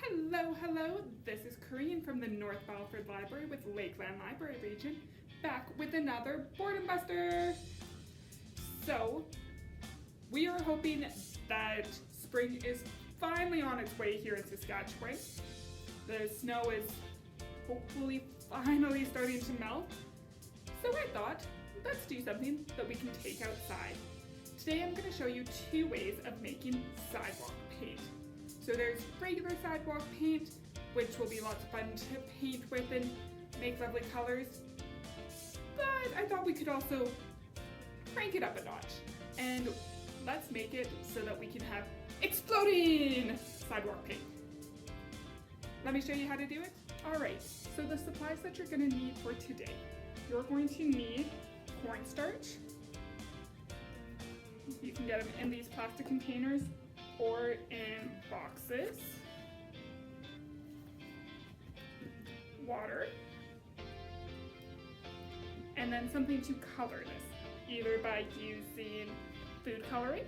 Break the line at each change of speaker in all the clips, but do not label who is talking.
Hello, this is Corinne from the North Balford Library with Lakeland Library Region, back with another Boredom Buster. So, we are hoping that spring is finally on its way here in Saskatchewan. The snow is hopefully finally starting to melt. So I thought, let's do something that we can take outside. Today I'm going to show you two ways of making sidewalk paint. So there's regular sidewalk paint, which will be lots of fun to paint with and make lovely colors. But I thought we could also crank it up a notch. And let's make it so that we can have exploding sidewalk paint. Let me show you how to do it. Alright, so the supplies that you're going to need for today. You're going to need cornstarch. You can get them in these plastic containers or in boxes. Water. And then something to color this, either by using food coloring,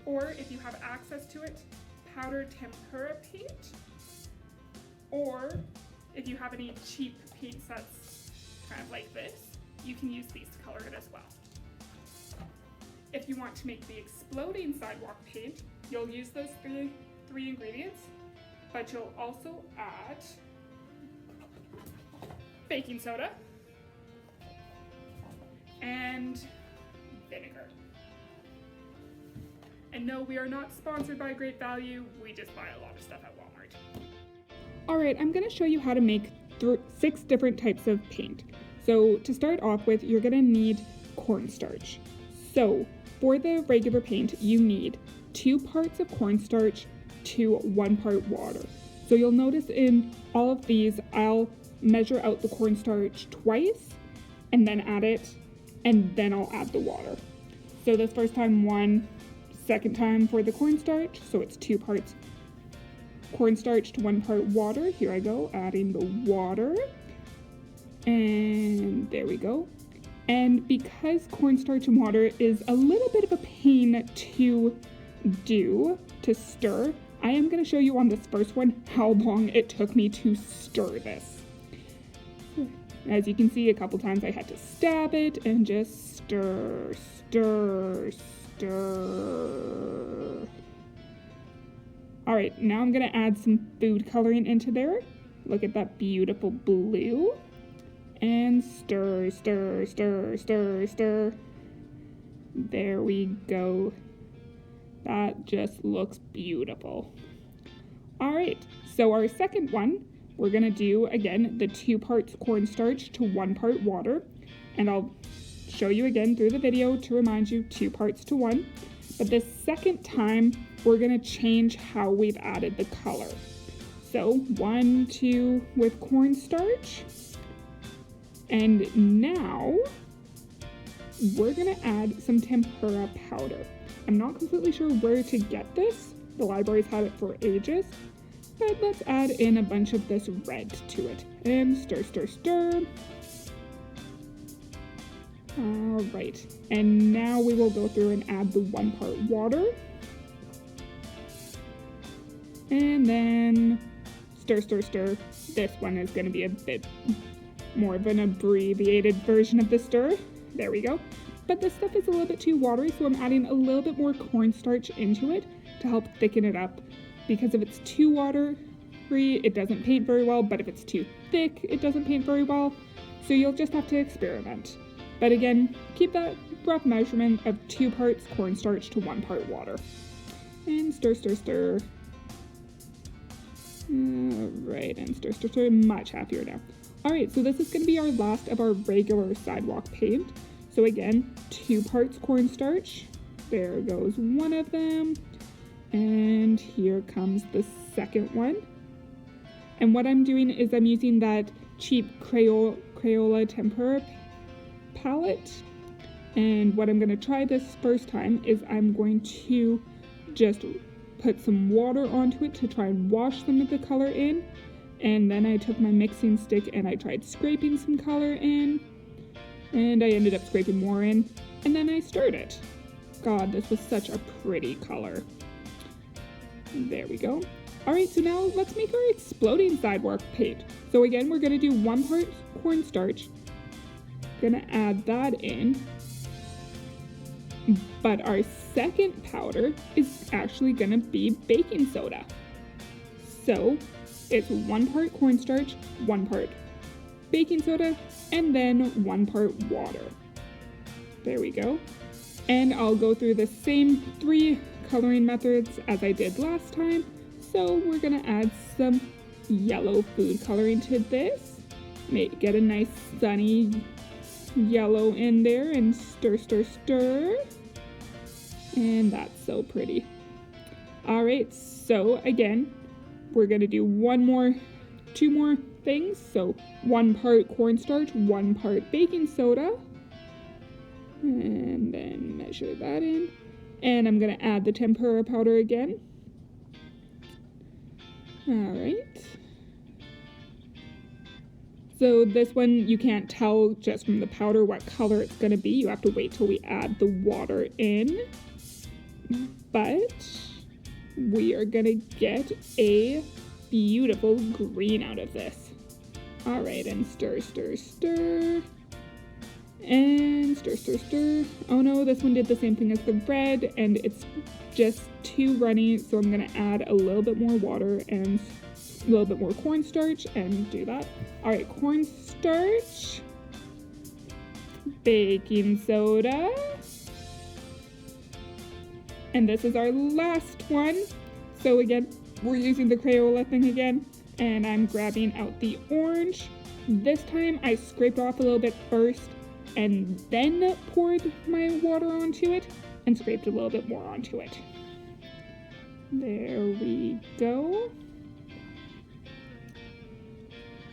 or if you have access to it, powdered tempera paint, or if you have any cheap paint sets kind of like this, you can use these to color it as well. If you want to make the exploding sidewalk paint, you'll use those three ingredients, but you'll also add baking soda and vinegar. And no, we are not sponsored by Great Value, we just buy a lot of stuff at Walmart. Alright, I'm going to show you how to make 6 different types of paint. So to start off with, you're going to need cornstarch. So for the regular paint, you need 2 parts of cornstarch to 1 part water. So you'll notice in all of these, I'll measure out the cornstarch twice and then add it, and then I'll add the water. So this first time 1, second time for the cornstarch, so it's 2 parts cornstarch to 1 part water. Here I go, adding the water. And there we go. And because cornstarch and water is a little bit of a pain to do, to stir, I am going to show you on this first one how long it took me to stir this. As you can see, a couple times I had to stab it and just stir, stir, stir. All right, now I'm going to add some food coloring into there. Look at that beautiful blue. And stir, stir, stir, stir, stir. There we go. That just looks beautiful. All right, so our second one, we're gonna do, again, the 2 parts cornstarch to 1 part water. And I'll show you again through the video to remind you 2 parts to 1. But this second time, we're gonna change how we've added the color. So 1, 2 with cornstarch. And now we're gonna add some tempera powder. I'm not completely sure where to get this. The library's had it for ages, but let's add in a bunch of this red to it. And stir, stir, stir. All right, and now we will go through and add the 1 part water. And then stir, stir, stir. This one is gonna be a bit more of an abbreviated version of the stir. There we go. But this stuff is a little bit too watery, so I'm adding a little bit more cornstarch into it to help thicken it up. Because if it's too watery, it doesn't paint very well, but if it's too thick, it doesn't paint very well. So you'll just have to experiment. But again, keep that rough measurement of 2 parts cornstarch to 1 part water. And stir, stir, stir. All right, and stir, stir, stir. Much happier now. Alright, so this is going to be our last of our regular sidewalk paint. So again, 2 parts cornstarch. There goes 1 of them. And here comes the second one. And what I'm doing is I'm using that cheap Crayola tempera palette. And what I'm going to try this first time is I'm going to just put some water onto it to try and wash some of the color in. And then I took my mixing stick and I tried scraping some color in. And I ended up scraping more in. And then I stirred it. God, this was such a pretty color. There we go. Alright, so now let's make our exploding sidewalk paint. So again, we're gonna do 1 part cornstarch. Gonna add that in. But our second powder is actually gonna be baking soda. So it's 1 part cornstarch, 1 part baking soda, and then 1 part water. There we go. And I'll go through the same 3 coloring methods as I did last time. So we're gonna add some yellow food coloring to this. Get a nice sunny yellow in there and stir, stir, stir. And that's so pretty. All right, so again, we're gonna do 2 more things. So 1 part cornstarch, 1 part baking soda. And then measure that in. And I'm gonna add the tempura powder again. All right. So this one, you can't tell just from the powder what color it's gonna be. You have to wait till we add the water in. But we are gonna get a beautiful green out of this. All right, and stir, stir, stir. And stir, stir, stir. Oh no, this one did the same thing as the red, and it's just too runny, so I'm gonna add a little bit more water and a little bit more cornstarch and do that. All right, cornstarch, baking soda, and this is our last one. So again, we're using the Crayola thing again, and I'm grabbing out the orange. This time I scraped off a little bit first and then poured my water onto it and scraped a little bit more onto it. There we go.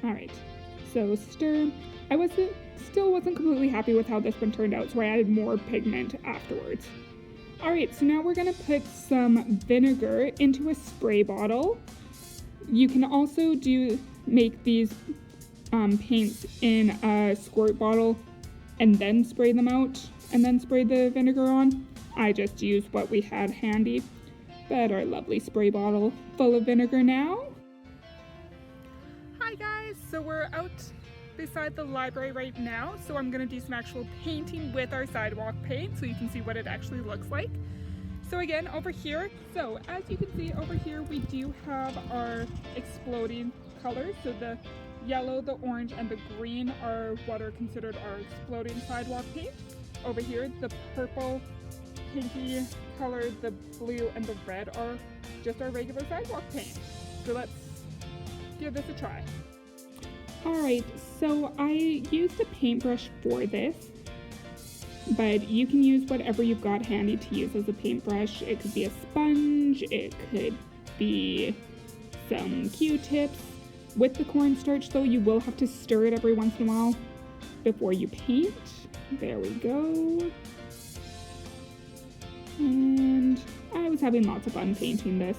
All right, so stir. I still wasn't completely happy with how this one turned out, so I added more pigment afterwards. All right, so now we're gonna put some vinegar into a spray bottle. You can also make these paints in a squirt bottle and then spray them out and then spray the vinegar on. I just used what we had handy, but our lovely spray bottle full of vinegar now. Hi guys, so we're out beside the library right now, so I'm gonna do some actual painting with our sidewalk paint so you can see what it actually looks like. So again, over here, so as you can see over here, we do have our exploding colors. So the yellow, the orange, and the green are what are considered our exploding sidewalk paint. Over here, the purple, pinky color, the blue, and the red are just our regular sidewalk paint. So let's give this a try. All right, so I used a paintbrush for this, but you can use whatever you've got handy to use as a paintbrush. It could be a sponge, it could be some Q-tips. With the cornstarch though, you will have to stir it every once in a while before you paint. There we go. And I was having lots of fun painting this.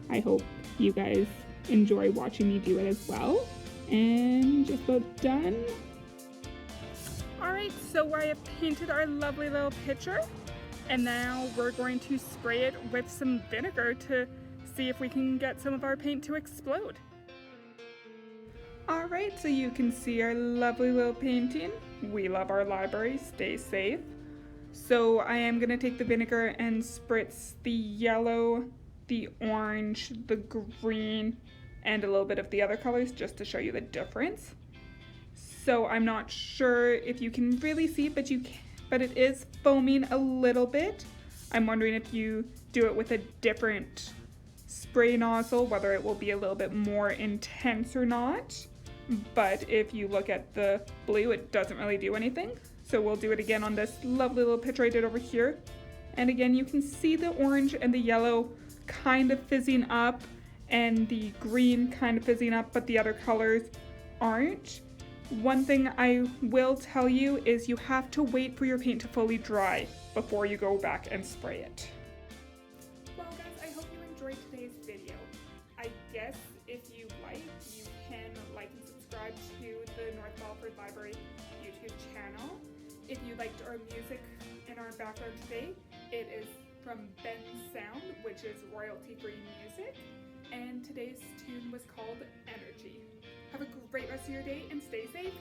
I hope you guys enjoy watching me do it as well. And just about done. Alright, so I have painted our lovely little picture, and now we're going to spray it with some vinegar to see if we can get some of our paint to explode. Alright, so you can see our lovely little painting. We love our library, stay safe. So I am going to take the vinegar and spritz the yellow, the orange, the green, and a little bit of the other colors just to show you the difference. So I'm not sure if you can really see, but it is foaming a little bit. I'm wondering if you do it with a different spray nozzle, whether it will be a little bit more intense or not. But if you look at the blue, it doesn't really do anything. So we'll do it again on this lovely little picture I did over here. And again, you can see the orange and the yellow kind of fizzing up and the green kind of fizzing up, but the other colors aren't. One thing I will tell you is you have to wait for your paint to fully dry before you go back and spray it. Well guys, I hope you enjoyed today's video. I guess if you can like and subscribe to the North Belford Library YouTube channel. If you liked our music in our background today, it is from Ben's Sound, which is royalty-free music. And today today's tune was called Energy. Have a great rest of your day and stay safe.